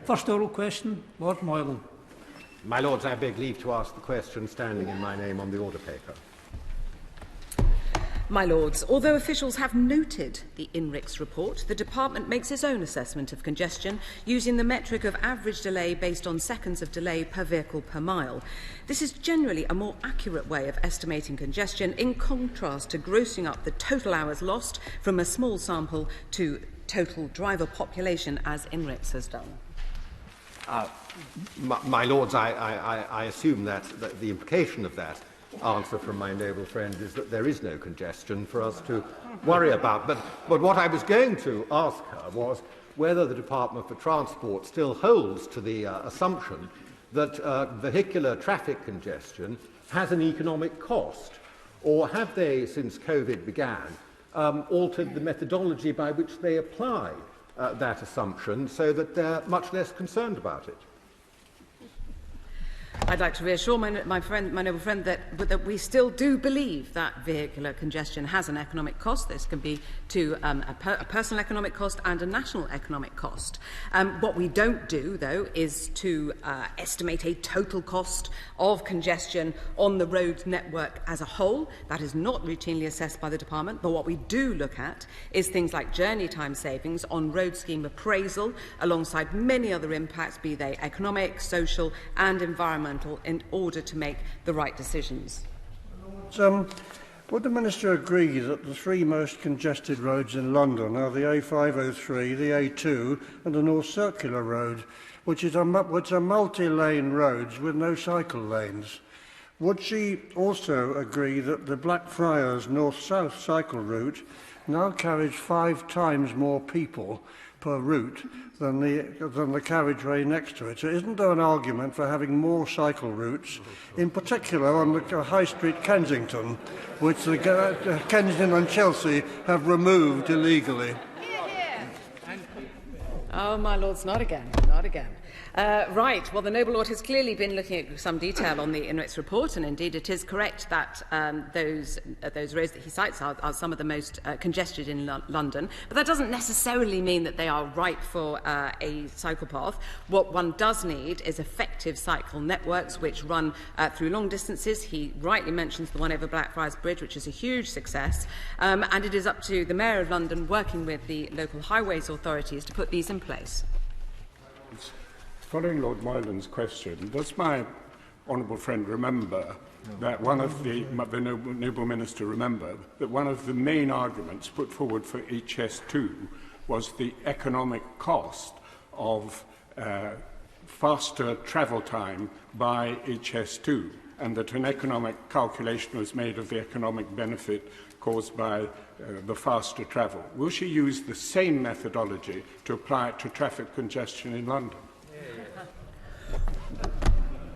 First oral question, Lord Moylan. My Lords, I beg leave to ask the question standing in my name on the order paper. My Lords, although officials have noted the INRIX report, the Department makes its own assessment of congestion using the metric of average delay based on seconds of delay per vehicle per mile. This is generally a more accurate way of estimating congestion, in contrast to grossing up the total hours lost from a small sample to total driver population, as INRIX has done. My Lords, I assume that the implication of that answer from my noble friend is that there is no congestion for us to worry about. But what I was going to ask her was whether the Department for Transport still holds to the assumption that vehicular traffic congestion has an economic cost, or have they, since COVID began, altered the methodology by which they apply that assumption so that they're much less concerned about it? I'd like to reassure my noble friend that we still do believe that vehicular congestion has an economic cost. This can be to a personal economic cost and a national economic cost. What we don't do, though, is to estimate a total cost of congestion on the road network as a whole. That is not routinely assessed by the Department, but what we do look at is things like journey time savings on road scheme appraisal, alongside many other impacts, be they economic, social and environmental, in order to make the right decisions. Would the Minister agree that the three most congested roads in London are the A503, the A2 and the North Circular Road, which are multi-lane roads with no cycle lanes? Would she also agree that the Blackfriars North-South cycle route now carries 5 times more people per route than the carriageway next to it? So isn't there an argument for having more cycle routes, in particular on the High Street Kensington, which the Kensington and Chelsea have removed illegally? Oh, my Lords, not again, not again. Right, well, the noble lord has clearly been looking at some detail on the INRIX report, and indeed it is correct that those roads that he cites are some of the most congested in London, but that doesn't necessarily mean that they are right for a cycle path. What one does need is effective cycle networks which run through long distances. He rightly mentions the one over Blackfriars Bridge, which is a huge success, and it is up to the Mayor of London, working with the local highways authorities, to put these in place. Following Lord Moylan's question, does my honourable friend remember that one of the noble minister remember that one of the main arguments put forward for HS2 was the economic cost of faster travel time by HS2, and that an economic calculation was made of the economic benefit caused by the faster travel? Will she use the same methodology to apply it to traffic congestion in London?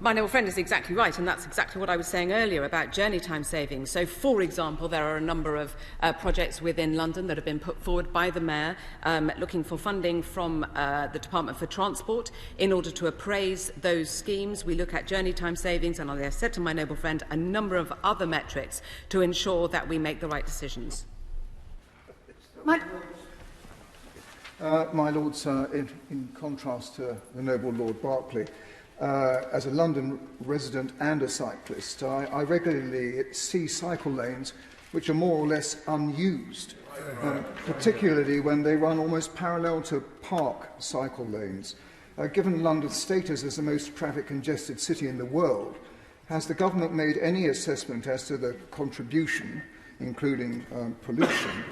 My noble friend is exactly right, and that's exactly what I was saying earlier about journey time savings. So, for example, there are a number of projects within London that have been put forward by the Mayor looking for funding from the Department for Transport in order to appraise those schemes. We look at journey time savings and, as I said to my noble friend, a number of other metrics to ensure that we make the right decisions. My Lords, in contrast to the noble Lord Berkeley, as a London resident and a cyclist, I regularly see cycle lanes which are more or less unused, particularly when they run almost parallel to park cycle lanes. Given London's status as the most traffic congested city in the world, has the government made any assessment as to the contribution, including pollution,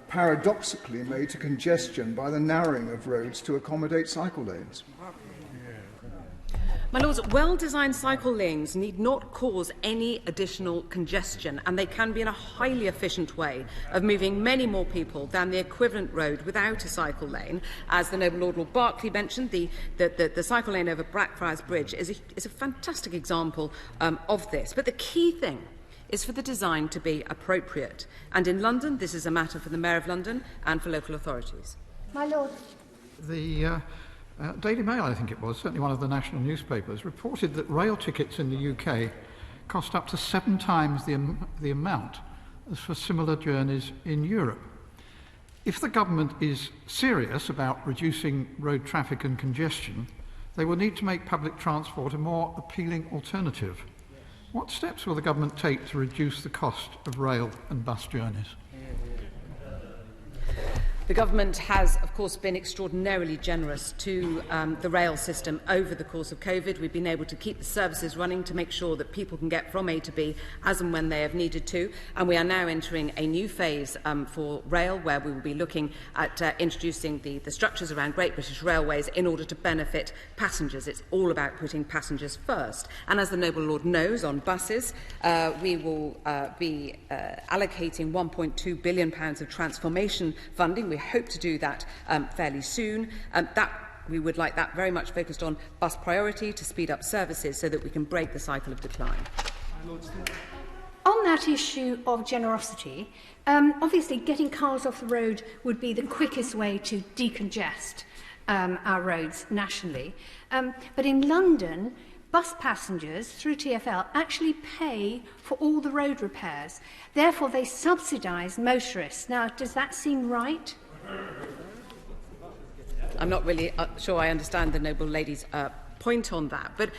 paradoxically made to congestion by the narrowing of roads to accommodate cycle lanes? My Lords, well-designed cycle lanes need not cause any additional congestion, and they can be in a highly efficient way of moving many more people than the equivalent road without a cycle lane. As the noble Lord Berkeley mentioned, the cycle lane over Blackfriars Bridge is a fantastic example of this. But the key thing is for the design to be appropriate. And in London, this is a matter for the Mayor of London and for local authorities. My Lord. The Daily Mail, I think it was, certainly one of the national newspapers, reported that rail tickets in the UK cost up to 7 times the amount as for similar journeys in Europe. If the government is serious about reducing road traffic and congestion, they will need to make public transport a more appealing alternative. What steps will the government take to reduce the cost of rail and bus journeys? The government has, of course, been extraordinarily generous to the rail system over the course of COVID. We've been able to keep the services running to make sure that people can get from A to B as and when they have needed to. And we are now entering a new phase for rail, where we will be looking at introducing the structures around Great British Railways in order to benefit passengers. It's all about putting passengers first. And as the Noble Lord knows, on buses, we will be allocating £1.2 billion of transformation funding. We hope to do that fairly soon. We would like that very much focused on bus priority to speed up services so that we can break the cycle of decline. On that issue of generosity, obviously getting cars off the road would be the quickest way to decongest our roads nationally. But in London, bus passengers through TfL actually pay for all the road repairs. Therefore, they subsidise motorists. Now, does that seem right? I'm not really sure I understand the Noble Lady's point on that, but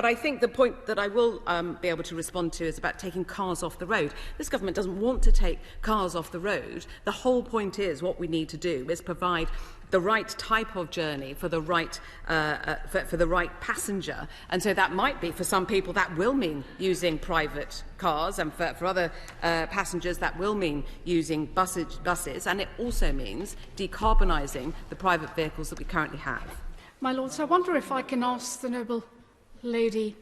I think the point that I will be able to respond to is about taking cars off the road. This government doesn't want to take cars off the road. The whole point is what we need to do is provide the right type of journey for the right for the right passenger, and so that might be, for some people, that will mean using private cars, and for other passengers that will mean using buses, and it also means decarbonising the private vehicles that we currently have. My Lords, I wonder if I can ask the Noble Lady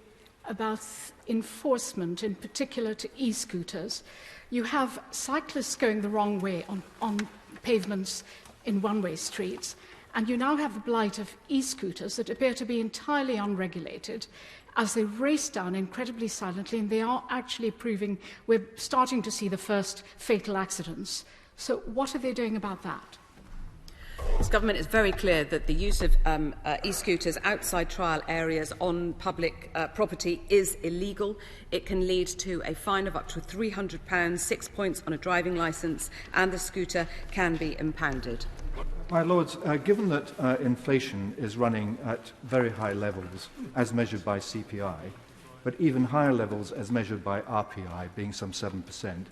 about enforcement, in particular to e-scooters. You have cyclists going the wrong way on pavements in one-way streets, and you now have the blight of e-scooters that appear to be entirely unregulated as they race down incredibly silently, and they are actually proving we're starting to see the first fatal accidents. So what are they doing about that? This government is very clear that the use of e-scooters outside trial areas on public property is illegal. It can lead to a fine of up to £300, 6 points on a driving licence, and the scooter can be impounded. My Lords, given that inflation is running at very high levels as measured by CPI, but even higher levels as measured by RPI, being some 7%,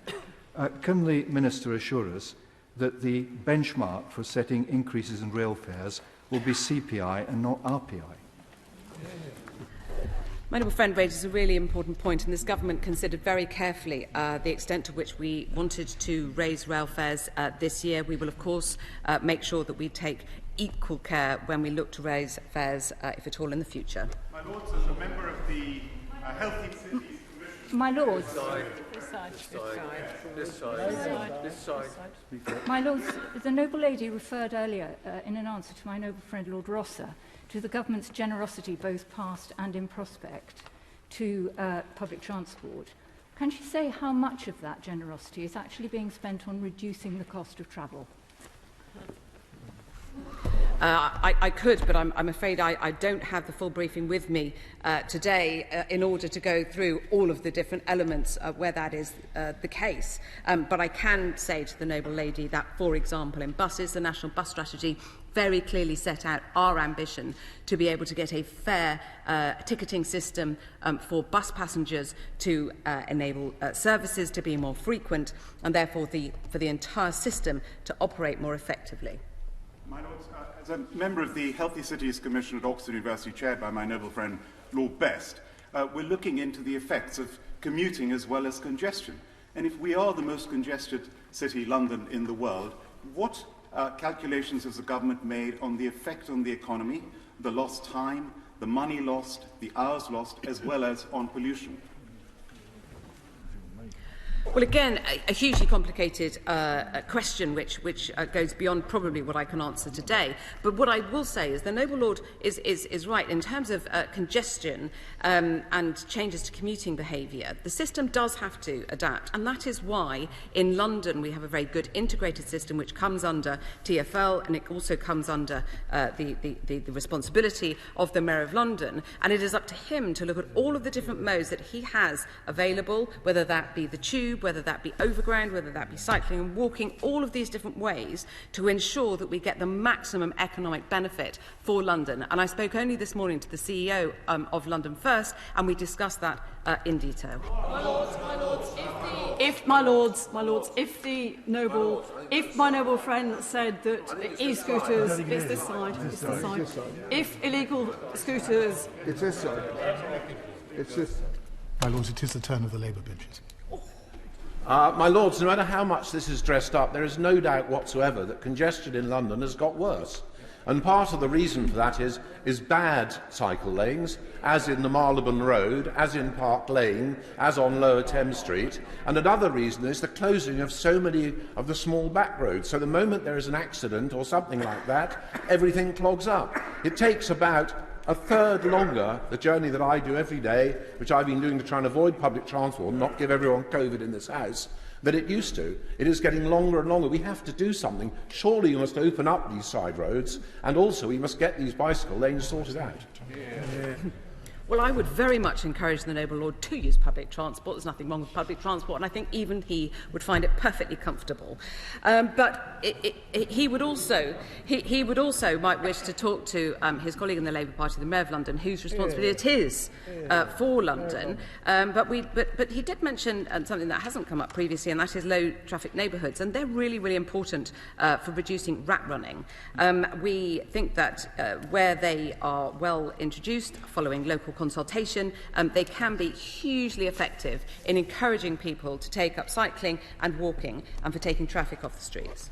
can the Minister assure us that the benchmark for setting increases in rail fares will be CPI and not RPI? My noble friend raises a really important point, and this government considered very carefully the extent to which we wanted to raise rail fares this year. We will, of course, make sure that we take equal care when we look to raise fares, if at all, in the future. My Lords, as a member of the Healthy Cities Commission... My Lords... My Lords, the Noble Lady referred earlier, in an answer to my noble friend Lord Rosser, to the government's generosity, both past and in prospect, to public transport. Can she say how much of that generosity is actually being spent on reducing the cost of travel? I could, but I'm afraid I don't have the full briefing with me today in order to go through all of the different elements where that is the case. But I can say to the Noble Lady that, for example, in buses, the National Bus Strategy very clearly set out our ambition to be able to get a fair ticketing system for bus passengers to enable services to be more frequent, and therefore for the entire system to operate more effectively. My Lords, as a member of the Healthy Cities Commission at Oxford University, chaired by my noble friend Lord Best, we're looking into the effects of commuting as well as congestion. And if we are the most congested city, London, in the world, what calculations has the government made on the effect on the economy, the lost time, the money lost, the hours lost, as well as on pollution? Well, again, a hugely complicated question which goes beyond probably what I can answer today. But what I will say is the Noble Lord is right. In terms of congestion and changes to commuting behaviour, the system does have to adapt. And that is why in London we have a very good integrated system which comes under TfL, and it also comes under the responsibility of the Mayor of London. And it is up to him to look at all of the different modes that he has available, whether that be the tube, tube, whether that be overground, whether that be cycling and walking, all of these different ways to ensure that we get the maximum economic benefit for London. And I spoke only this morning to the CEO of London First, and we discussed that in detail. If my noble friend said that e-scooters, it's this side, if illegal scooters... It's this side. It's this side. My Lords, it is the turn of the Labour benches. My Lords, no matter how much this is dressed up, there is no doubt whatsoever that congestion in London has got worse. And part of the reason for that is bad cycle lanes, as in the Marylebone Road, as in Park Lane, as on Lower Thames Street. And another reason is the closing of so many of the small back roads. So the moment there is an accident or something like that, everything clogs up. It takes about a third longer, the journey that I do every day, which I've been doing to try and avoid public transport and not give everyone COVID in this house, than it used to. It is getting longer and longer. We have to do something. Surely you must open up these side roads, and also we must get these bicycle lanes sorted out. Yeah. Well, I would very much encourage the noble lord to use public transport. There's nothing wrong with public transport, and I think even he would find it perfectly comfortable. But he would also might wish to talk to his colleague in the Labour Party, the Mayor of London, whose responsibility it is for London. But he did mention something that hasn't come up previously, and that is low traffic neighbourhoods, and they're really, really important for reducing rat running. We think that where they are well introduced, following local consultation, they can be hugely effective in encouraging people to take up cycling and walking and for taking traffic off the streets.